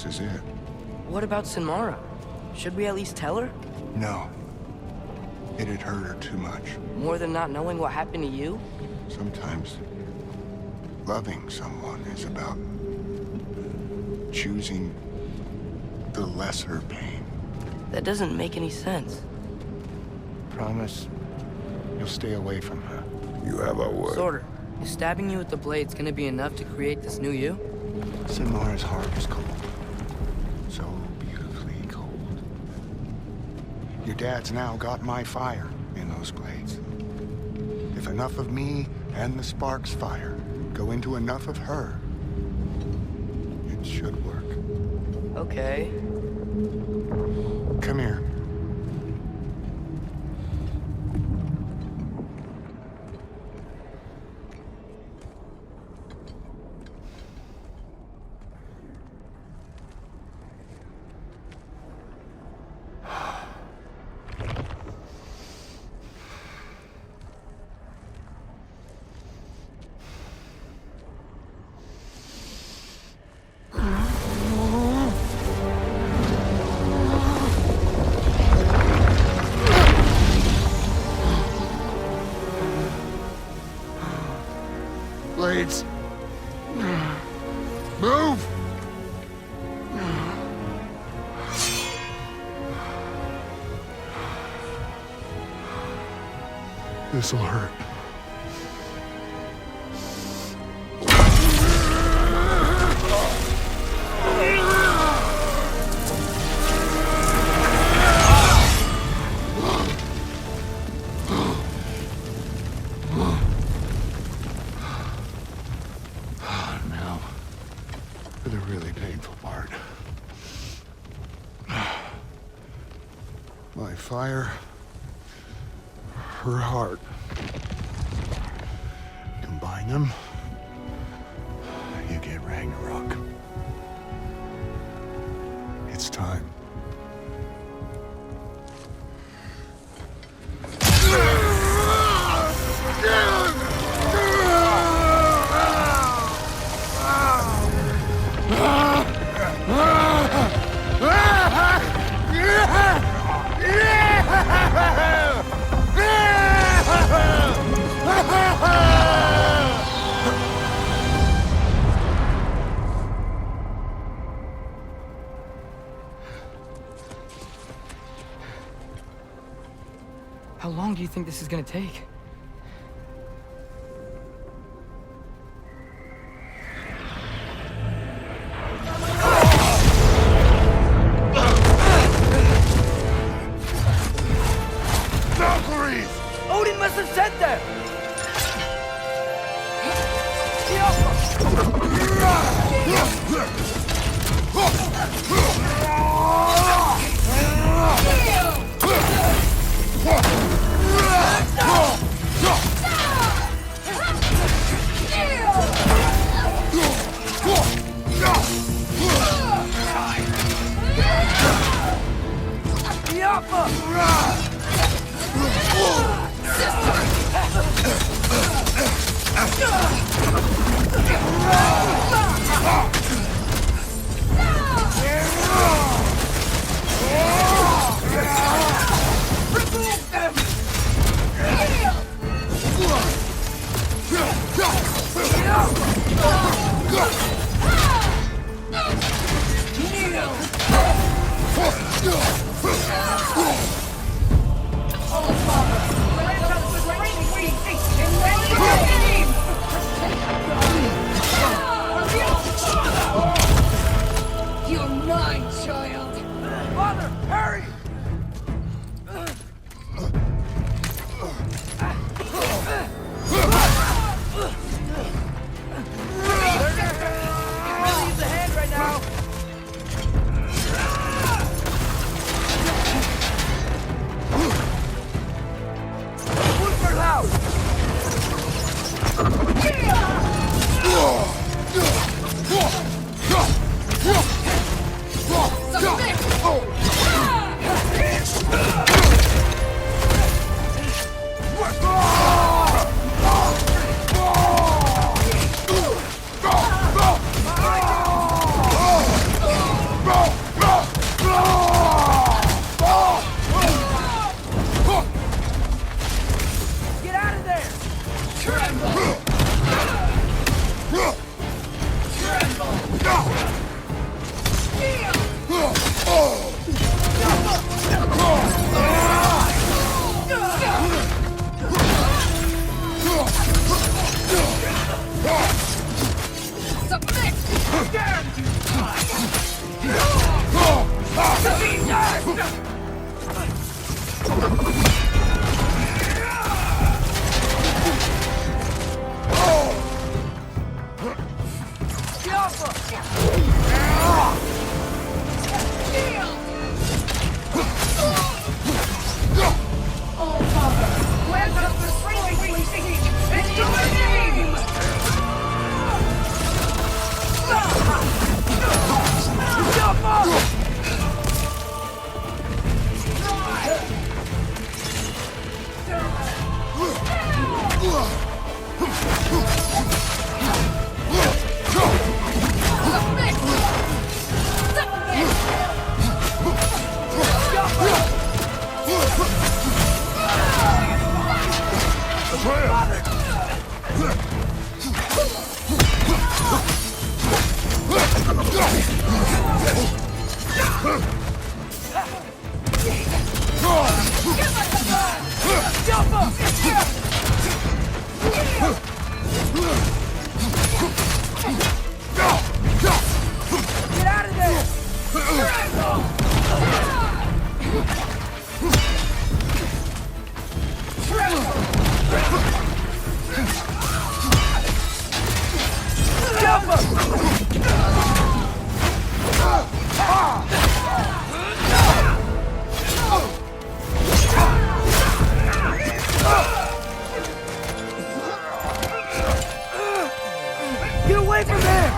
this is it. What about Sinmara? Should we at least tell her? No. It'd hurt her too much. More than not knowing what happened to you? Sometimes loving someone is about choosing the lesser pain. That doesn't make any sense. Promise you'll stay away from her. You have our word. Sorter, is stabbing you with the blade's gonna be enough to create this new you? Sinmara's heart is cold. So beautifully cold. Your dad's now got my fire in those blades. If enough of me and the spark's fire go into enough of her, it should work. Okay. Come here. Blades. Move! This'll hurt. Now, for the really painful part. My fire, her heart. Combine them, you get Ragnarok. It's time. How long do you think this is gonna take? Valkyries! Odin must have sent them! Get away from him!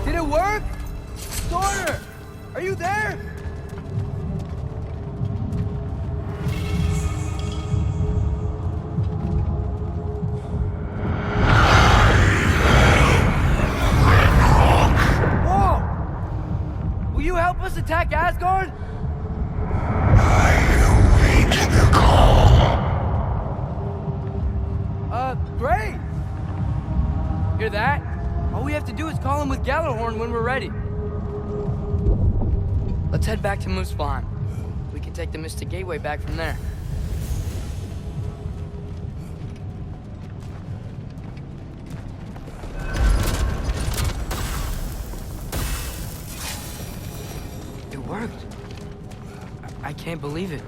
Did it work? Starter! Are you there? Whoa! Will you help us attack Asgard? Great! Hear that? All we have to do is call him with Gjallarhorn when we're ready. Let's head back to Muspelheim. We can take the Mystic Gateway back from there. It worked. I can't believe it.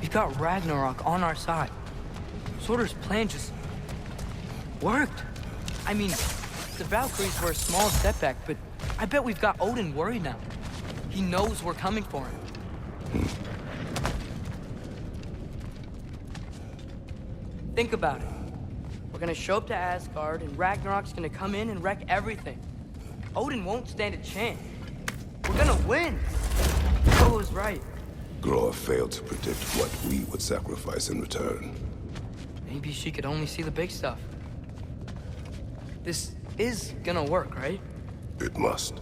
We've got Ragnarok on our side. Surtur's plan just worked. I mean, the Valkyries were a small setback, but I bet we've got Odin worried now. He knows we're coming for him. Think about it. We're gonna show up to Asgard, and Ragnarok's gonna come in and wreck everything. Odin won't stand a chance. We're gonna win. Thor was right. Groa failed to predict what we would sacrifice in return. Maybe she could only see the big stuff. This is gonna work, right? It must.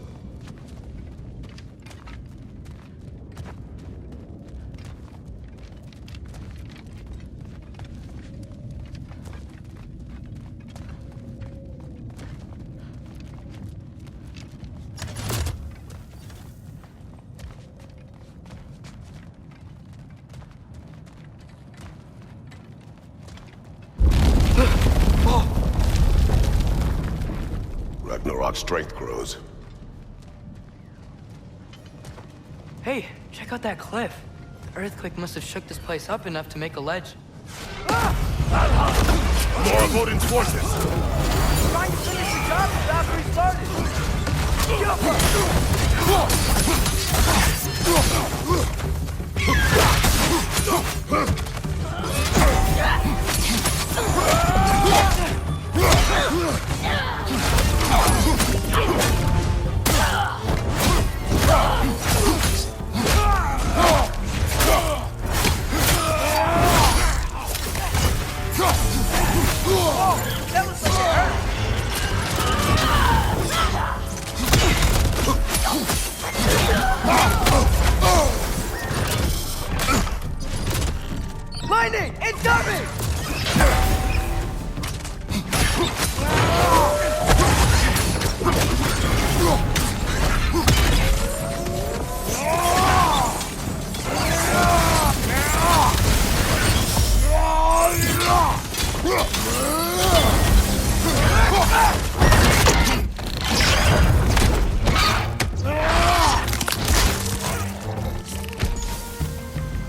Ragnarok's strength grows. Hey, check out that cliff. The earthquake must have shook this place up enough to make a ledge. More of Odin's forces! Trying to finish the job the Valkyrie started!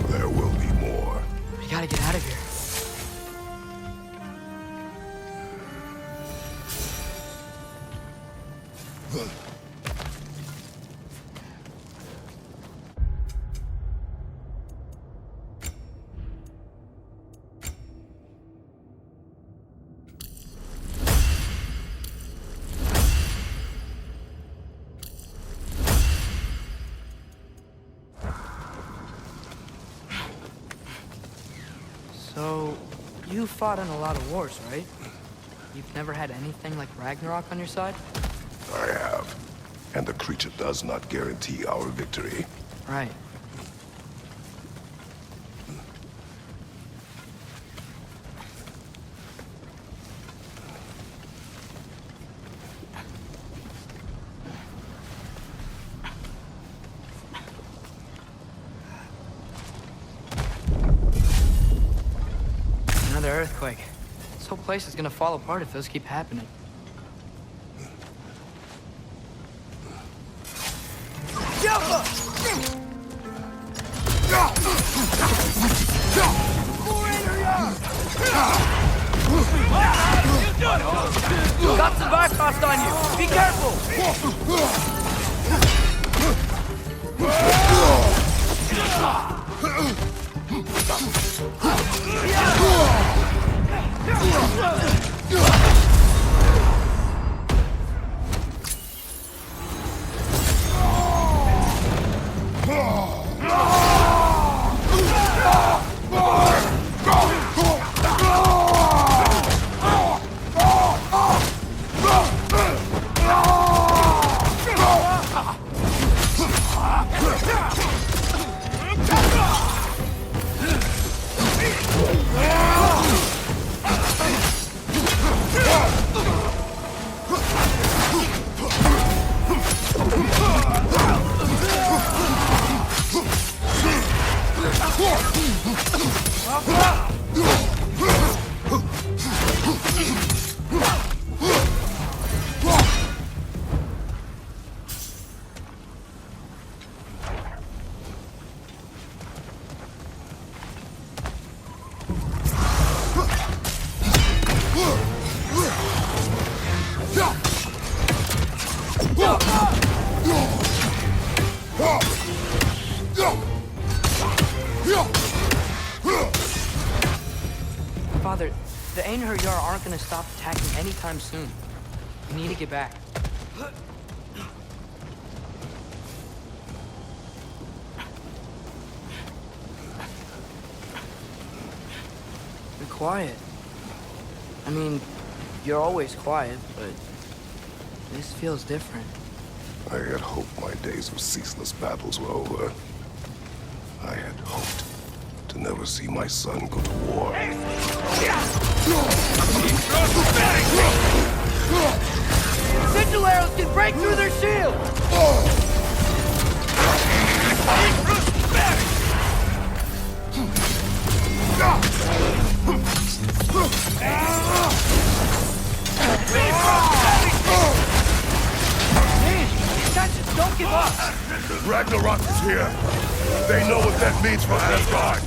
There will be more. We gotta get out of here. So, you fought in a lot of wars, right? You've never had anything like Ragnarok on your side? I have. And the creature does not guarantee our victory. Right. Another earthquake. This whole place is gonna fall apart if those keep happening. Got some Bifrost on you! Be careful! Father, the Einherjar aren't gonna stop attacking anytime soon. We need to get back. Be quiet. I mean, you're always quiet, but this feels different. I had hoped my days of ceaseless battles were over. I had hoped to never see my son go to war. Sigil arrows can break through their shield! Guys, don't give up! Ragnarok is here. They know what that means for Asgard.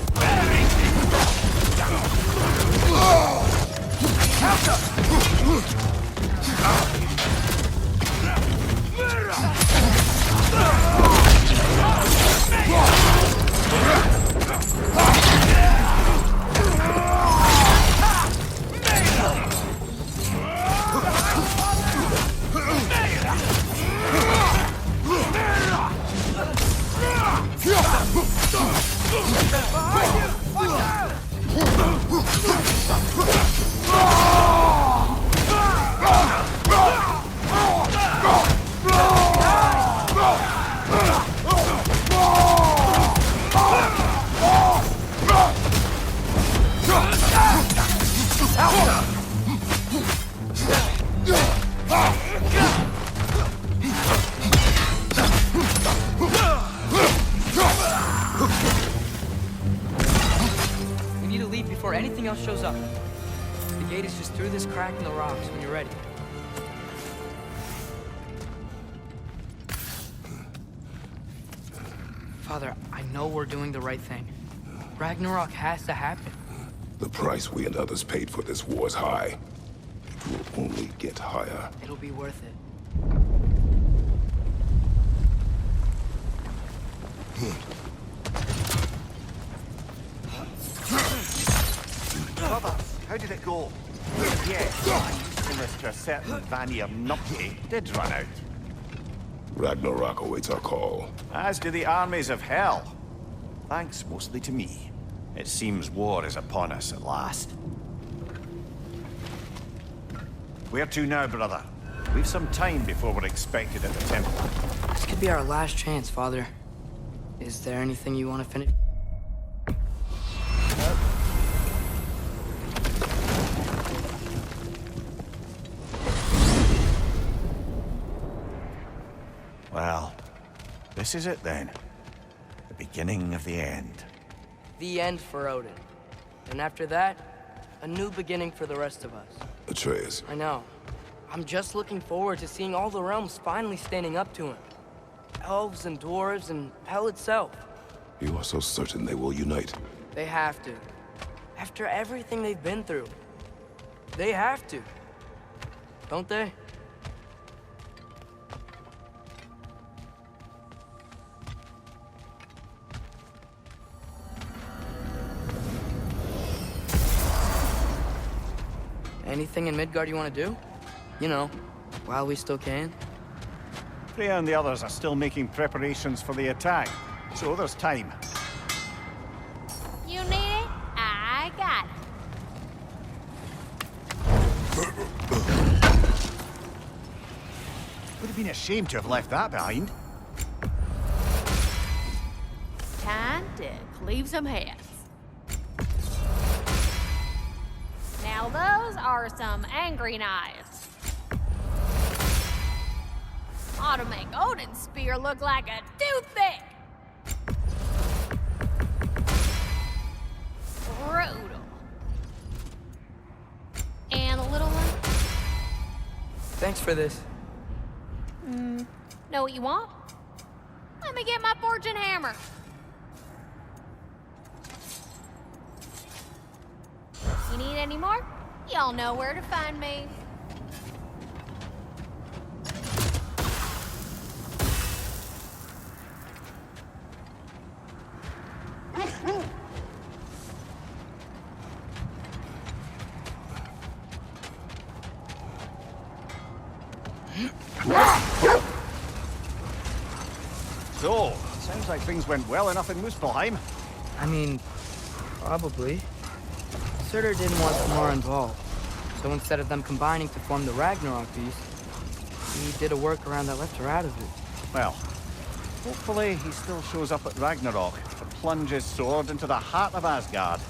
We need to leave before anything else shows up. The gate is just through this crack in the rocks when you're ready. Father, I know we're doing the right thing. Ragnarok has to happen. The price we and others paid for this war is high. It will only get higher. It'll be worth it. Brother, how did it go? Yes, my usefulness to a certain Vanir numpty did run out. Ragnarok awaits our call. As do the armies of hell. Thanks mostly to me. It seems war is upon us at last. Where to now, brother? We've some time before we're expected at the temple. This could be our last chance, Father. Is there anything you want to finish? Well, this is it then. The beginning of the end. The end for Odin. And after that, a new beginning for the rest of us. Atreus, I know. I'm just looking forward to seeing all the realms finally standing up to him. Elves and dwarves and hell itself. you are so certain they will unite. They have to. After everything they've been through. They have to. Don't they? Anything in Midgard you want to do? You know, while we still can. Freya and the others are still making preparations for the attack, so there's time. You need it? I got it. Would have been a shame to have left that behind. Time to cleave some heads. Now those are some angry knives. Ought to make Odin's spear look like a toothpick. Brutal. And a little one? Thanks for this. Know what you want? Let me get my fortune hammer. You need any more? Y'all know where to find me. So, sounds like things went well enough in Muspelheim. I mean, probably. Surtur didn't want them more involved. So instead of them combining to form the Ragnarok beast, he did a workaround that left her out of it. Well, hopefully he still shows up at Ragnarok to plunge his sword into the heart of Asgard.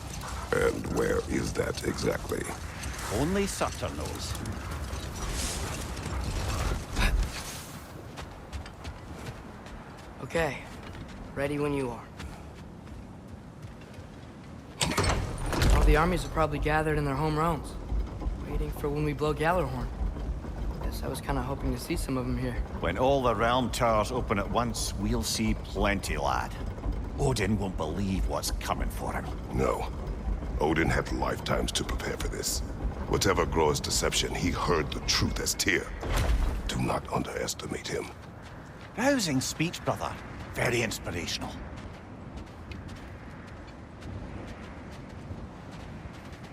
And where is that exactly? Only Surtur knows. Okay, ready when you are. All the armies are probably gathered in their home realms, waiting for when we blow Gjallarhorn. Guess I was kind of hoping to see some of them here. When all the realm towers open at once, we'll see plenty, lad. Odin won't believe what's coming for him. No. Odin had lifetimes to prepare for this. Whatever Groa's deception, he heard the truth as Tyr. Do not underestimate him. Rousing speech, brother. Very inspirational.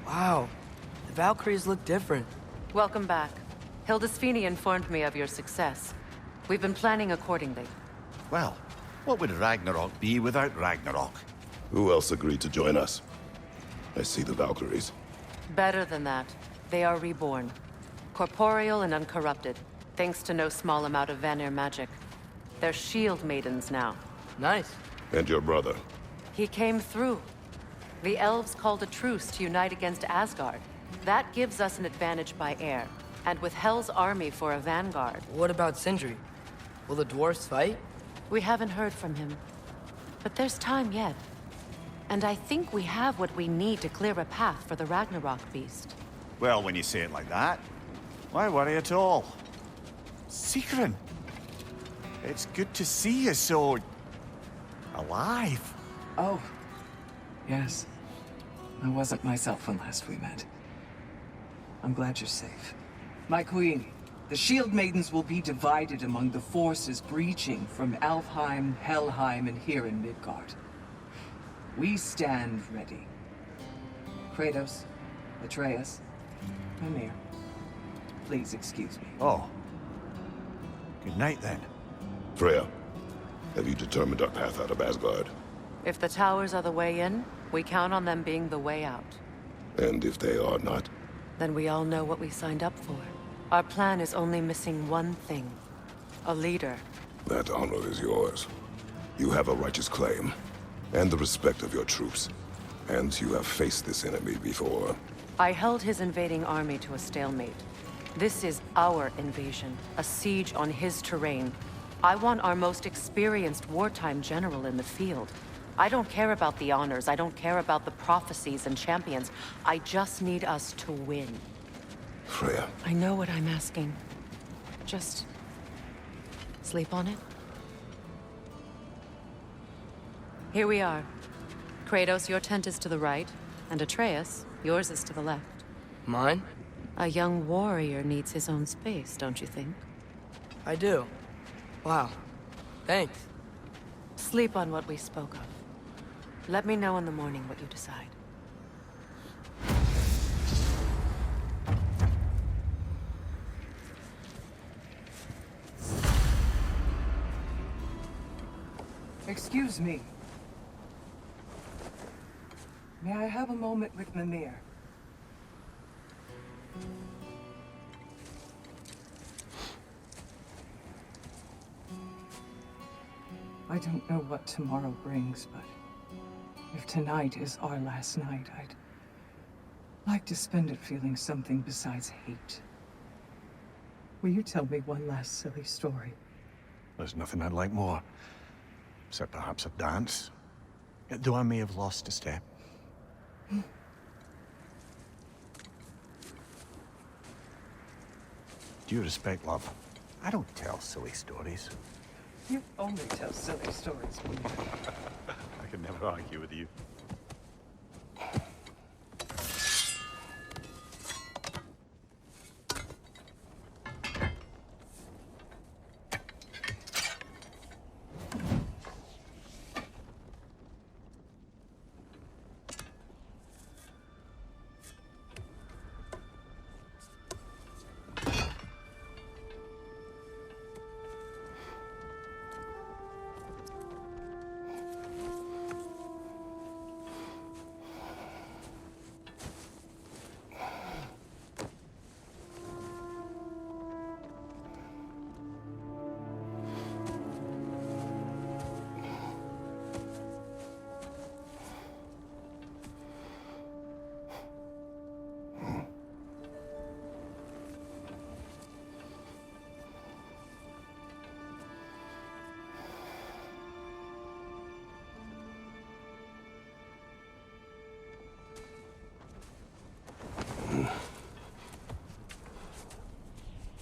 Wow, the Valkyries look different. Welcome back. Hildisvini informed me of your success. We've been planning accordingly. Well, what would Ragnarok be without Ragnarok? Who else agreed to join us? I see the Valkyries. Better than that, they are reborn. Corporeal and uncorrupted, thanks to no small amount of Vanir magic. They're shield maidens now. Nice. And your brother. He came through. The elves called a truce to unite against Asgard. That gives us an advantage by air, and with Hell's army for a vanguard. What about Sindri? Will the dwarves fight? We haven't heard from him. But there's time yet. And I think we have what we need to clear a path for the Ragnarok beast. Well, when you say it like that, why worry at all? Sigrun! It's good to see you so... alive. Oh, yes. I wasn't myself when last we met. I'm glad you're safe. My queen, the Shield Maidens will be divided among the forces breaching from Alfheim, Helheim, and here in Midgard. We stand ready. Kratos, Atreus, Mimir, please excuse me. Oh. Good night, then. Freya, have you determined our path out of Asgard? If the towers are the way in, we count on them being the way out. And if they are not? Then we all know what we signed up for. Our plan is only missing one thing. A leader. That honor is yours. You have a righteous claim, and the respect of your troops. And you have faced this enemy before. I held his invading army to a stalemate. This is our invasion, a siege on his terrain. I want our most experienced wartime general in the field. I don't care about the honors, I don't care about the prophecies and champions. I just need us to win. Freya. I know what I'm asking. Just... sleep on it? Here we are. Kratos, your tent is to the right, and Atreus, yours is to the left. Mine? A young warrior needs his own space, don't you think? I do. Wow. Thanks. Sleep on what we spoke of. Let me know in the morning what you decide. Excuse me. May I have a moment with Mimir? I don't know what tomorrow brings, but if tonight is our last night, I'd like to spend it feeling something besides hate. Will you tell me one last silly story? There's nothing I'd like more. Except perhaps a dance. Though I may have lost a step. Due respect, love. I don't tell silly stories. You only tell silly stories when you... I can never argue with you.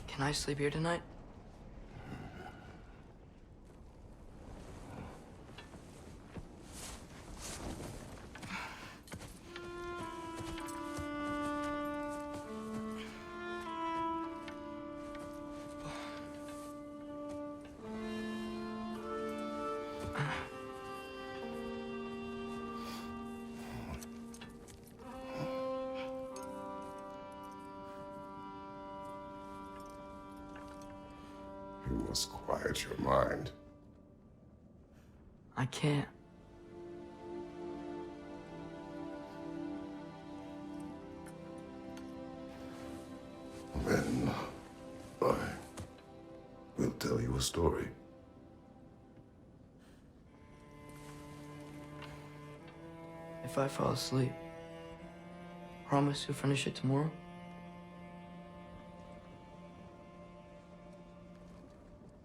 Can I sleep here tonight? You must quiet your mind. I can't. Then I will tell you a story. If I fall asleep, Promise you'll finish it tomorrow?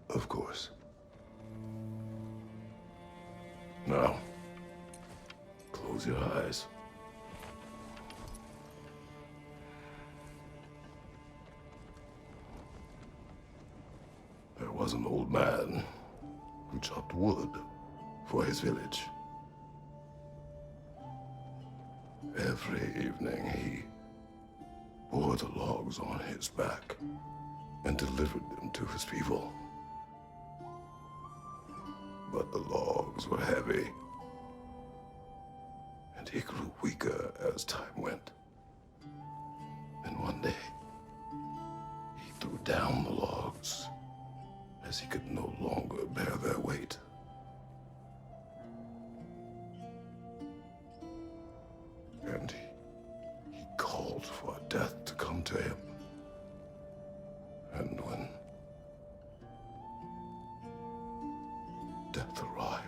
Of course. Now, close your eyes. There was an old man who chopped wood for his village. Every evening he bore the logs on his back and delivered them to his people. But the logs were heavy, and he grew weaker as time went. And one day, he threw down the logs as he could no longer bear their weight. And he called for death to come to him. And when death arrived,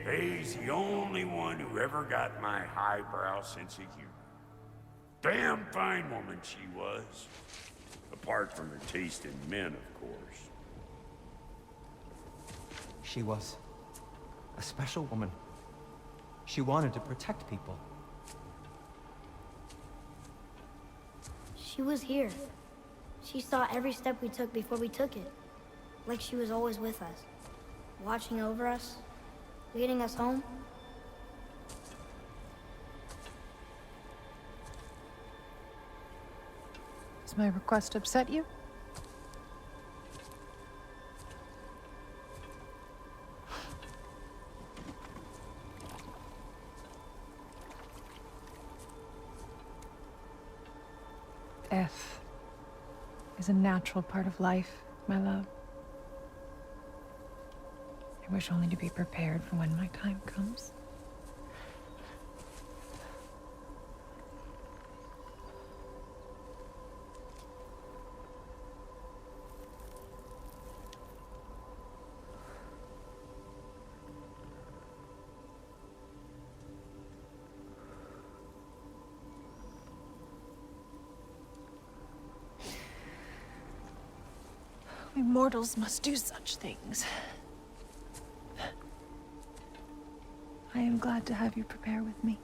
He's the only one who ever got my highbrow sense of humor. Damn fine woman she was. Apart from her taste in men, of course. She was a special woman. She wanted to protect people. She was here. She saw every step we took before we took it. Like she was always with us. Watching over us. Leading us home. Does my request upset you? Death is a natural part of life, my love. I wish only to be prepared for when my time comes. We mortals must do such things. I am glad to have you prepare with me.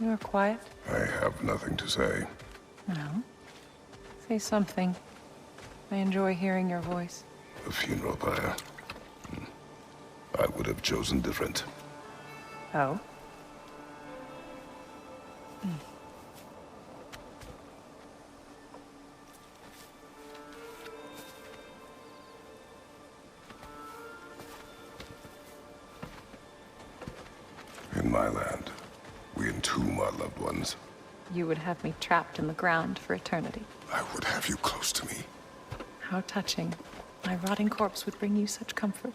You are quiet? I have nothing to say. No. Say something. I enjoy hearing your voice. The funeral pyre. I would have chosen different. Oh? In my land, we entomb our loved ones. You would have me trapped in the ground for eternity. I would have you close to me. How touching. My rotting corpse would bring you such comfort.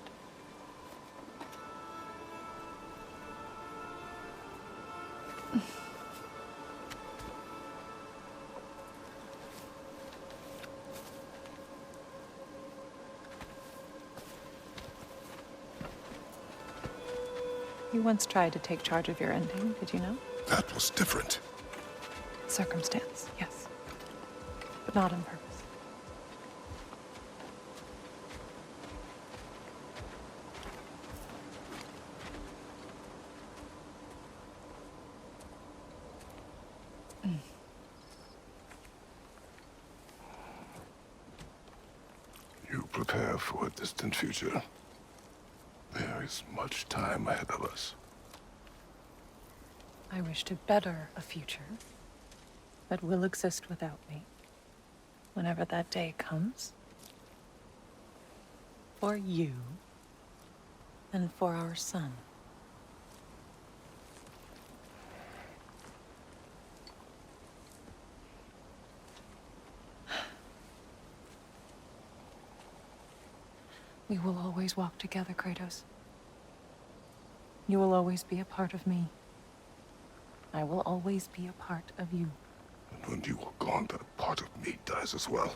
You once tried to take charge of your ending, did you know? That was different. Circumstance, yes. But not on purpose. You prepare for a distant future. There is much time ahead of us. I wish to better a future that will exist without me, whenever that day comes. For you, and for our son. We will always walk together, Kratos. You will always be a part of me. I will always be a part of you. And when you are gone, that part of me dies as well.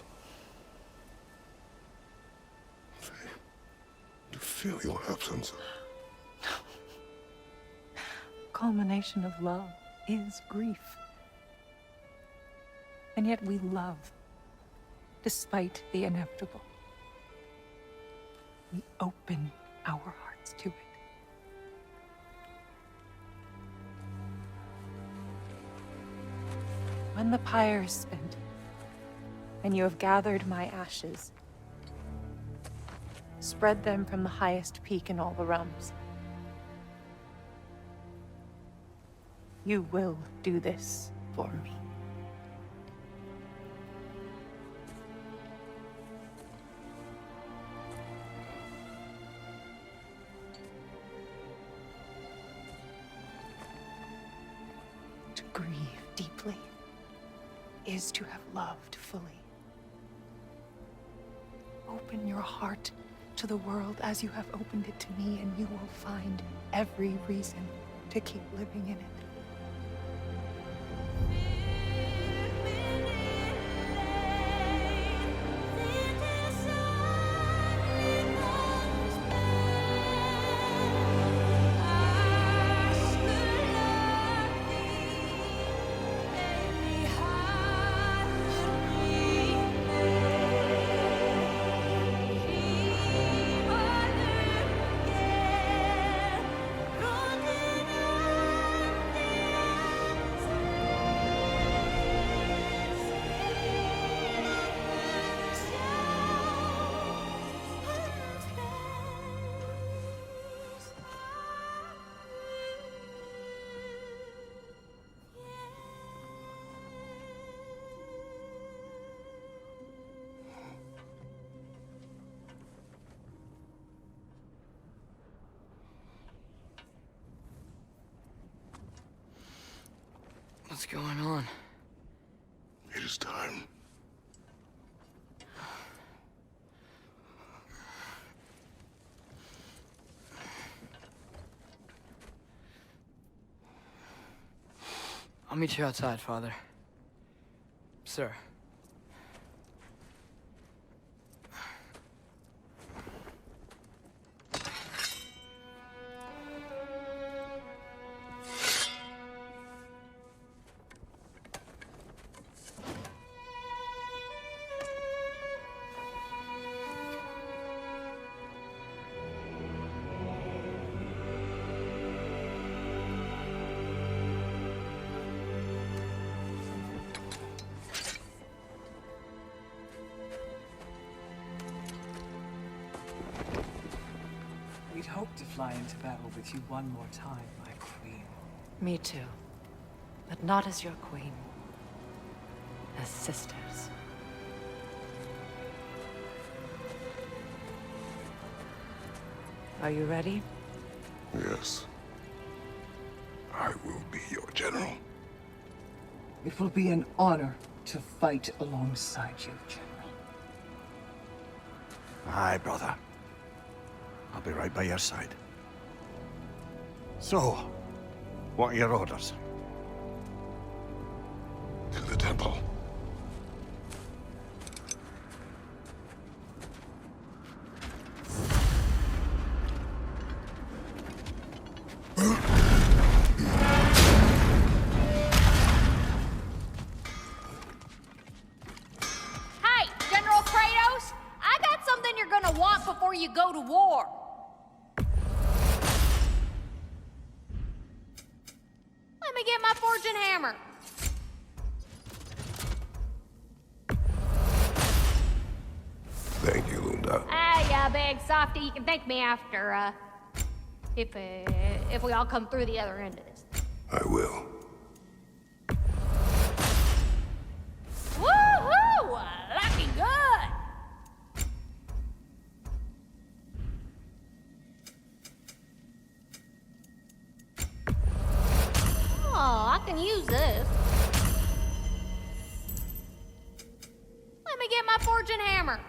To feel your absence. Culmination of love is grief. And yet we love, despite the inevitable. We open our hearts to it. When the pyre is spent, and you have gathered my ashes, spread them from the highest peak in all the realms. You will do this for me. To grieve deeply is to have loved fully. Open your heart to the world as you have opened it to me, and you will find every reason to keep living in it. What's going on? It is time. I'll meet you outside, Father. Sir. We'd hoped to fly into battle with you one more time, my queen. Me too. But not as your queen. As sisters. Are you ready? Yes. I will be your general. It will be an honor to fight alongside you, General. Aye, brother. I'll be right by your side. So, what are your orders? To the temple. before you go to war. Let me get my fortune hammer. Thank you, Lunda. Yeah, big softy. You can thank me after, if we all come through the other end of this. I will. Woohoo! Looking good! Oh, I can use this. Let me get my fortune hammer.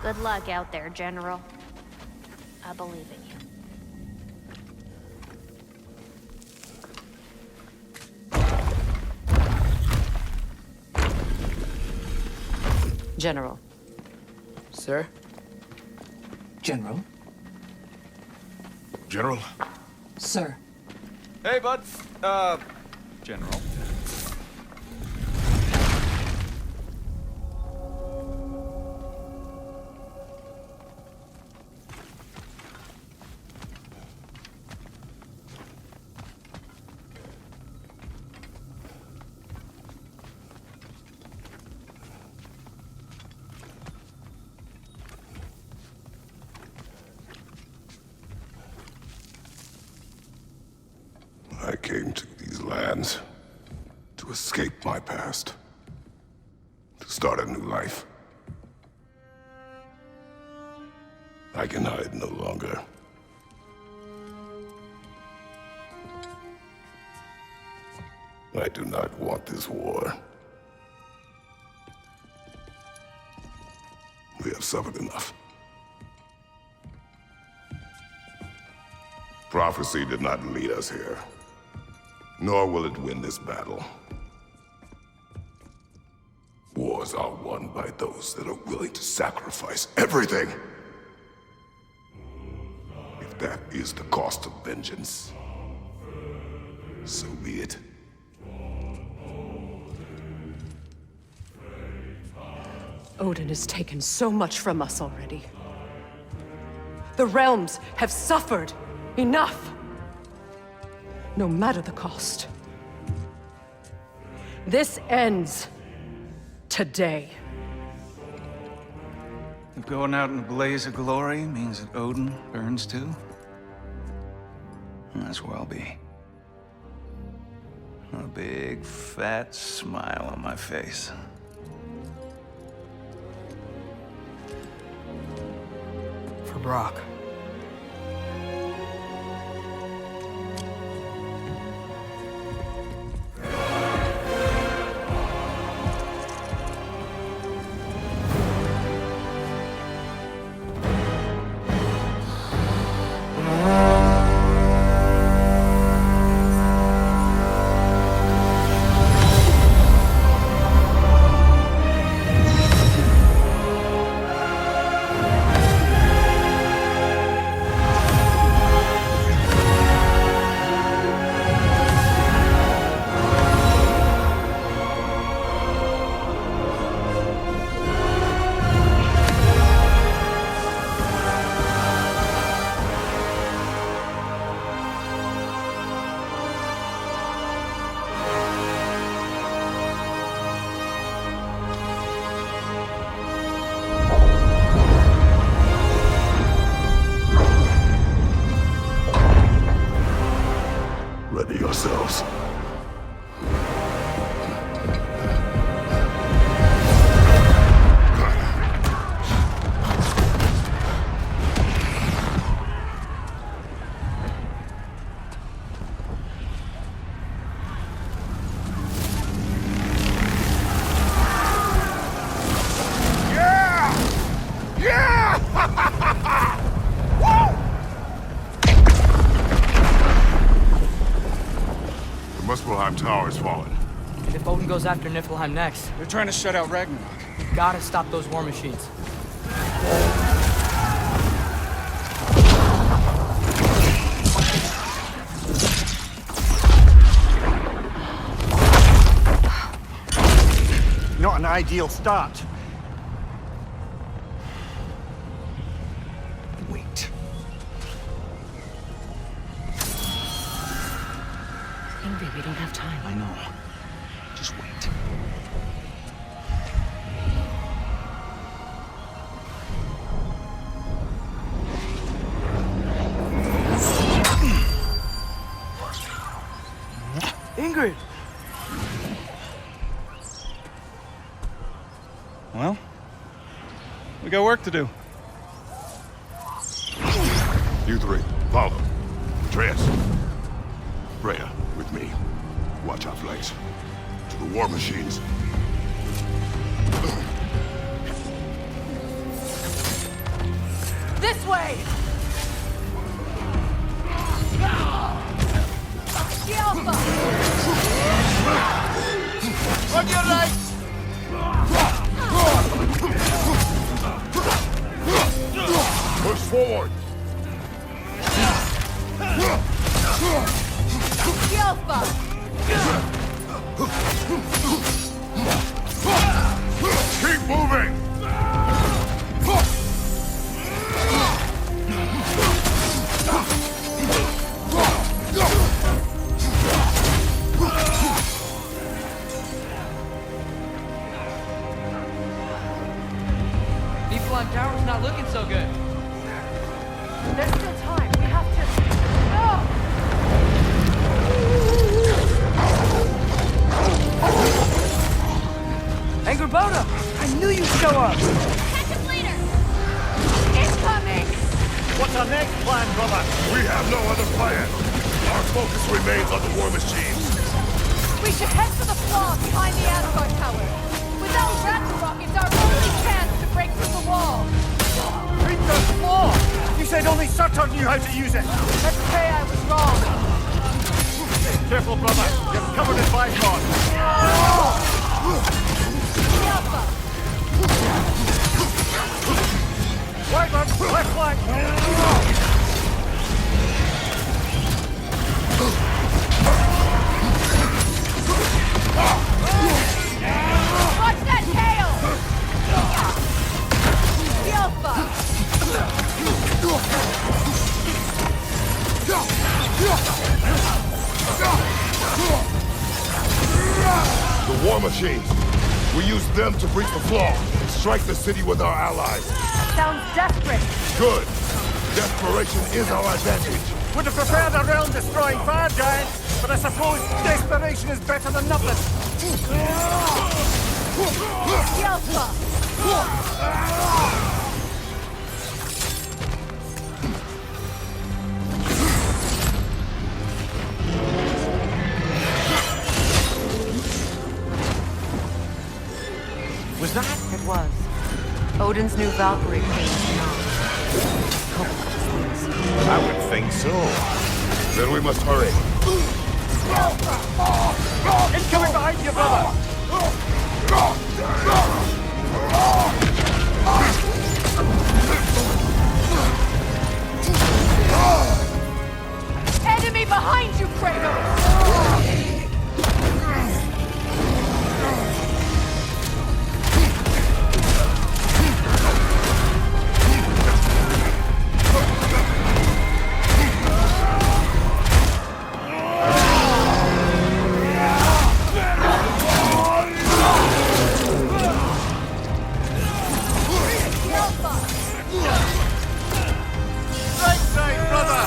Good luck out there, General. I believe in you. General. Sir? General? General? Sir. Hey, bud. General. I came to these lands to escape my past, to start a new life. I can hide no longer. I do not want this war. We have suffered enough. Prophecy did not lead us here, nor will it win this battle. Wars are won by those that are willing to sacrifice everything. If that is the cost of vengeance, so be it. Odin has taken so much from us already. The realms have suffered enough. No matter the cost. This ends today. If going out in a blaze of glory means that Odin burns too, that's where I'll be. A big, fat smile on my face. For Brock. Ready yourselves. The Muspelheim Tower has fallen. If Odin goes after Niflheim next, They're trying to shut out Ragnarok. we gotta stop those war machines. ideal start. Wait. Ingrid, we don't have time. I know. Just wait. Ingrid! Well, we got work to do. You three, follow. Atreus. Freya, with me. Watch our flanks. To the war machines. This way! On your right! Push forward! Keep moving! Niflheim Tower's not looking so good. There's still time. We have to... Angrboda! I knew you'd show up! Catch him later! Incoming! What's our next plan, brother? We have no other plan. Our focus remains on the war machines. We should head for the flaw behind the Asgard Tower. Without Ragnarok, it's our only chance to break through the wall. Read the floor! You said only Surtur knew how to use it! Let's say I was wrong. Careful, brother. You're covered in bicon. Right, left flank! Watch that tail! The war machines. We use them to breach the flaw and strike the city with our allies. Sounds desperate. Good. Desperation is our advantage. Would have preferred a realm-destroying fire giant, but I suppose desperation is better than nothing. Was that? It was. Odin's new Valkyrie came now. I would think so. Then we must hurry. Incoming behind you, brother! Enemy behind you, Kratos! Right side, brother!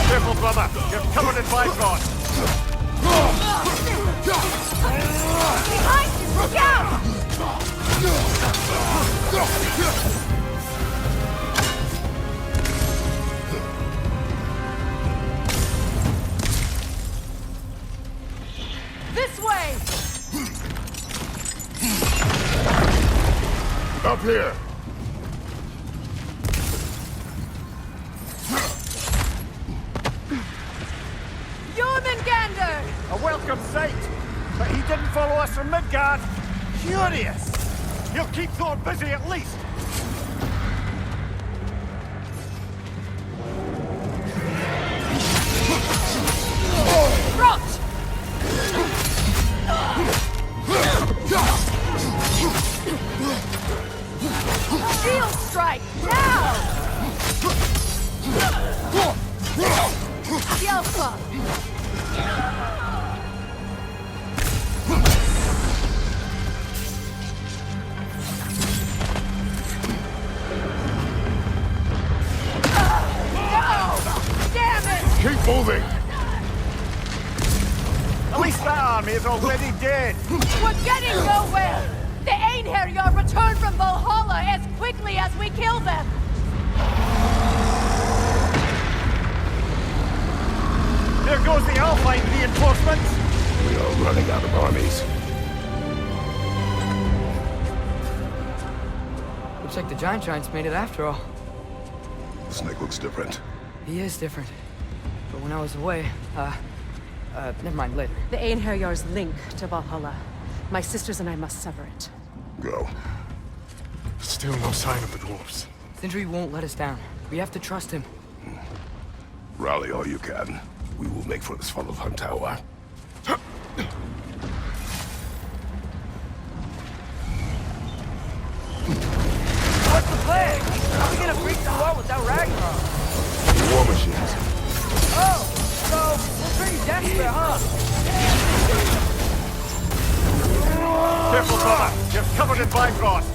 Careful, brother! You're covered in bicon! Behind you! Look out! This way! Up here. You're wouldn't follow us from Midgard. Curious. He'll keep Thor busy at least. Front! Shield strike, now! Yelpa! Keep moving! At least that army is already dead. We're getting nowhere! The Einherjar return from Valhalla as quickly as we kill them! There goes the Alpine reinforcements! We are running out of armies. Looks like the Giants made it after all. The snake looks different. He is different. But when I was away, never mind, later. The Einherjar's link to Valhalla. My sisters and I must sever it. Go. Still no sign of the dwarves. Sindri won't let us down. We have to trust him. Rally all you can. We will make for this Svartalfheim tower. What's the plan? How are we gonna breach the wall without Ragnarok? War machines. Oh, so we're pretty desperate, huh? Careful, brother. You're covered in Bifrost.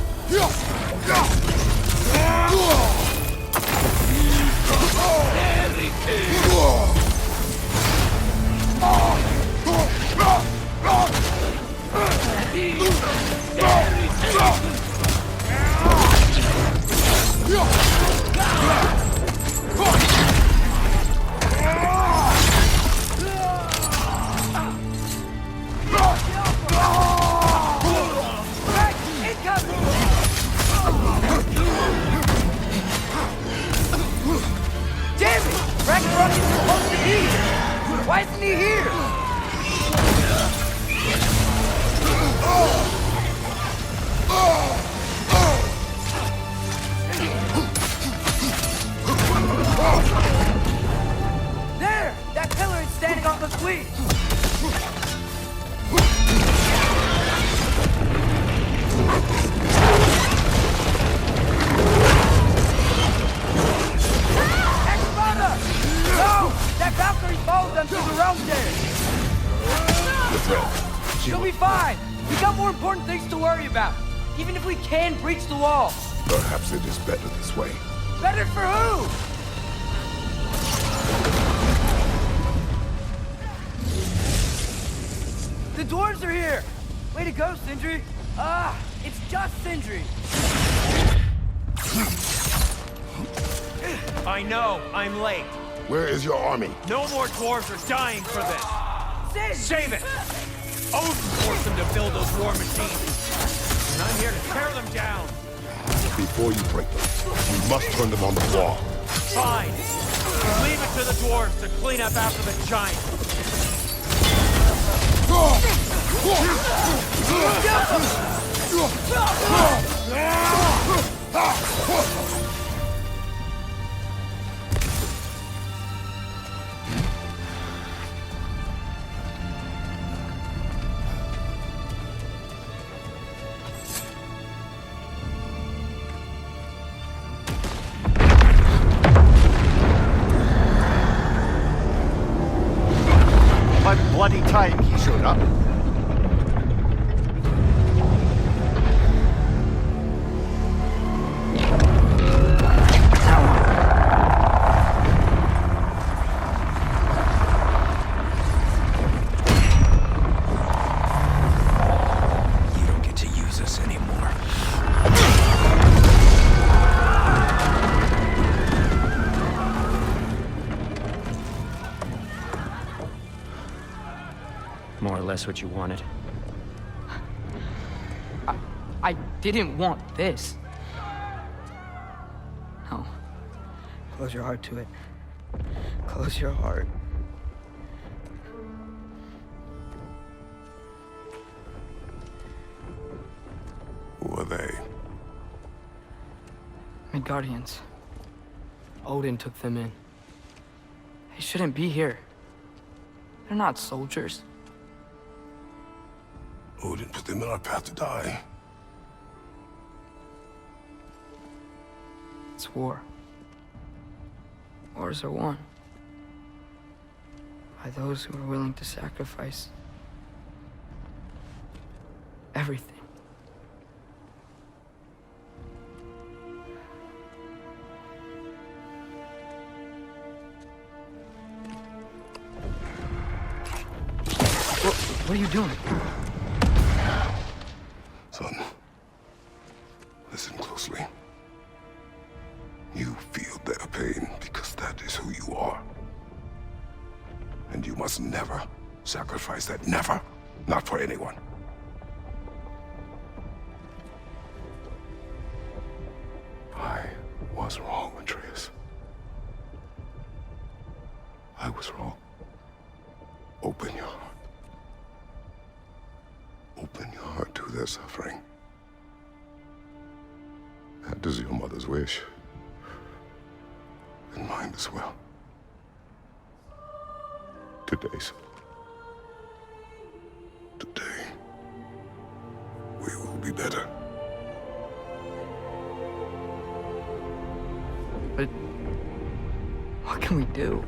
Damn it! Ragnarok is supposed to be here! Why isn't he here? There! That pillar is standing on the fleet! No! That Valkyrie followed them to the realm there! She'll be fine! We got more important things to worry about! Even if we can breach the wall! Perhaps it is better this way. Better for who? The dwarves are here! Way to go, Sindri! Ah, it's just Sindri! I know, I'm late. Where is your army? No more dwarves are dying for this. Save it! Odin forced them to build those war machines. And I'm here to tear them down. Before you break them, you must turn them on the wall. Fine. Leave it to the dwarves to clean up after the giants. By bloody time he showed up. You don't get to use us anymore. More or less what you wanted. I didn't want this. No. Close your heart to it. Close your heart. guardians. Odin took them in. They shouldn't be here. They're not soldiers. Odin put them in our path to die. It's war. Wars are won by those who are willing to sacrifice everything. What are you doing? Son, listen closely. You feel their pain because that is who you are. And you must never sacrifice that. Never. Not for anyone. I was wrong, Atreus. I was wrong. Open your heart. Open your heart to their suffering. That is your mother's wish. And mine as well. Today's. Today, we will be better. But what can we do?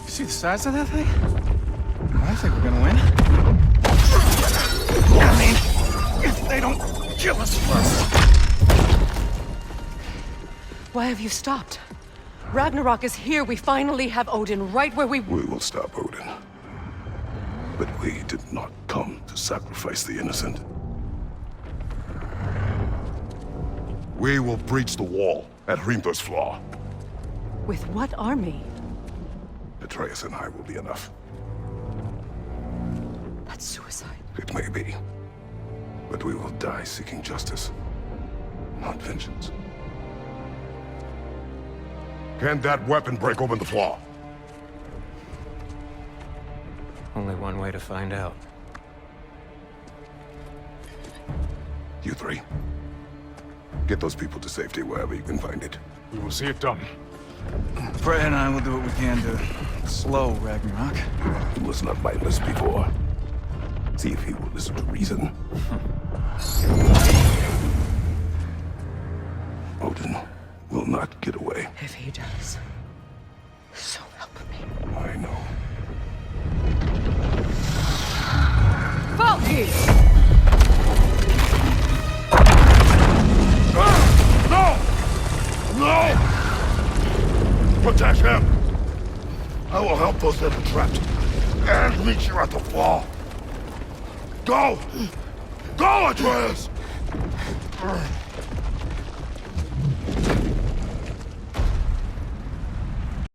See the size of that thing? I think we're gonna win. I mean, if they don't kill us first. Why have you stopped? Ragnarok is here. We finally have Odin right where we... We will stop Odin. But we did not come to sacrifice the innocent. We will breach the wall at Hrimthor's Flaw. With what army? Atreus and I will be enough. That's suicide. It may be. But we will die seeking justice, not vengeance. Can that weapon break open the flaw? Only one way to find out. You three. Get those people to safety wherever you can find it. We will see it done. Freya and I will do what we can to slow Ragnarok. He was not mindless before. See if he will listen to reason. Odin will not get away. If he does, so help me. I know. Valky! No! No! Protect him! I will help those that are trapped. And meet you at the flaw. Go! Go, Atreus!